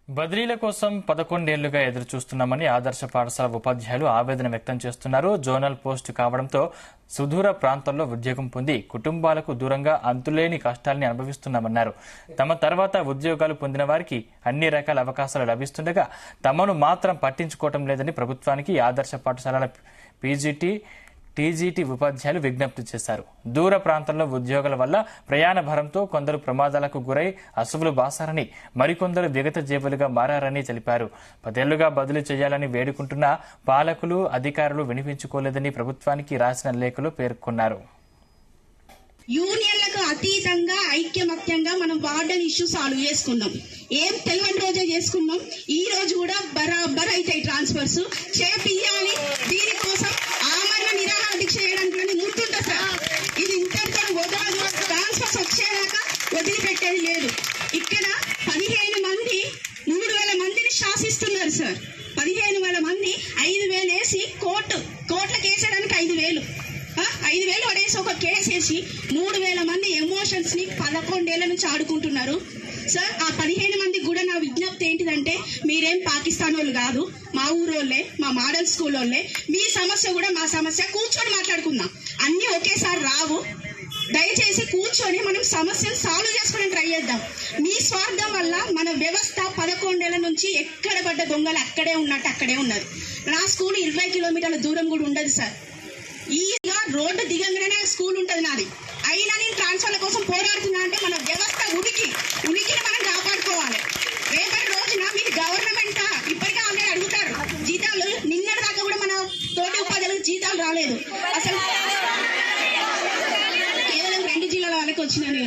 బదిలీల కోసం 11 ఏళ్లుగా ఎదురు చూస్తున్నామని ఆదర్శ పాఠశాల ఉపాధ్యాయులు ఆవేదన వ్యక్తం చేస్తున్నారు. జోనల్ పోస్టు కావడంతో సుదూర ప్రాంతాల్లో ఉద్యోగం పొంది కుటుంబాలకు దూరంగా అంతులేని కష్టాల్ని అనుభవిస్తున్నామన్నారు. తమ తర్వాత ఉద్యోగాలు పొందిన వారికి అన్ని రకాల అవకాశాలు లభిస్తుండగా తమను మాత్రం పట్టించుకోవటం లేదని ప్రభుత్వానికి ఆదర్శ పాఠశాలల పీజీటీ, టీజీటీ ఉపాధ్యాయులు విజ్ఞప్తి చేశారు. దూర ప్రాంతాల్లో ఉద్యోగాల వల్ల ప్రయాణ భారంతో కొందరు ప్రమాదాలకు గురై అసువులు బాసారని, మరికొందరు విగత జేబులుగా మారారని తెలిపారు. 10 ఏళ్లుగా బదిలీ చేయాలని వేడుకుంటున్న పాలకులు, అధికారులు వినిపించుకోలేదని ప్రభుత్వానికి రాసిన లేఖలో పేర్కొన్నారు. యూనియన్లకు అతీతంగా ఐక్యమత్యంగా మనం వార్డెన్ ఇష్యూ సాల్వ్ చేసుకుందాం. ఏం తెలియని రోజే చేసుకుందాం. ఈ రోజు కూడా బరాబర్ అవుతాయి ట్రాన్స్ఫర్స్ చేపియాలి. దీనికోసం ఆమరణ నిరాహార దీక్ష చేయడానికి ముందుంటా సార్. ఇది ఇంతటితో వదలదు. ట్రాన్స్ఫర్స్ వచ్చేదాకా వదిలిపెట్టేది లేదు. ఇక్కడ 15 మంది 3,000 మందిని శాసిస్తున్నారు సార్. 15,000 మంది 5,000 వేసి కోట్లకు వేసేయడానికి 5,000 పడేసి ఒక కేసు వేసి 3,000 మంది ఎమోషన్స్ ని 11 ఏళ్ల నుంచి ఆడుకుంటున్నారు సార్. ఆ 15 మందికి కూడా నా విజ్ఞప్తి ఏంటిదంటే, మీరేం పాకిస్తాన్ వాళ్ళు కాదు, మా ఊరోళ్ళే, మా మోడల్ స్కూల్ వాళ్ళే. మీ సమస్య కూడా మా సమస్య, కూర్చొని మాట్లాడుకుందాం. అన్ని ఒకేసారి రావు. దయచేసి కూర్చొని మనం సమస్యను సాల్వ్ చేసుకుని ట్రై చేద్దాం. మీ స్వార్థం వల్ల మన వ్యవస్థ 11 ఏళ్ల నుంచి ఎక్కడ పడ్డ దొంగలు అక్కడే ఉన్నట్టు అక్కడే ఉన్నారు. నా స్కూల్ 20 కిలోమీటర్ల దూరం కూడా ఉండదు సార్. ఈగా రోడ్డు దిగంగానే స్కూల్ ఉంటది నాది. అయినా నేను ట్రాన్స్ఫర్ల కోసం పోరాడుతున్నా అంటే మన వ్యవస్థ ఉనికిని మనం కాపాడుకోవాలి. రేపటి రోజున మీరు గవర్నమెంట్ ఇప్పటికే ఆల్రెడీ అడుగుతారు జీతాలు. నిన్నటి దాకా కూడా మన తోటి ఉపాధ్యాయులకు జీతాలు రాలేదు. అసలు కేవలం 2 జిల్లాల వాళ్ళకి వచ్చినాయి.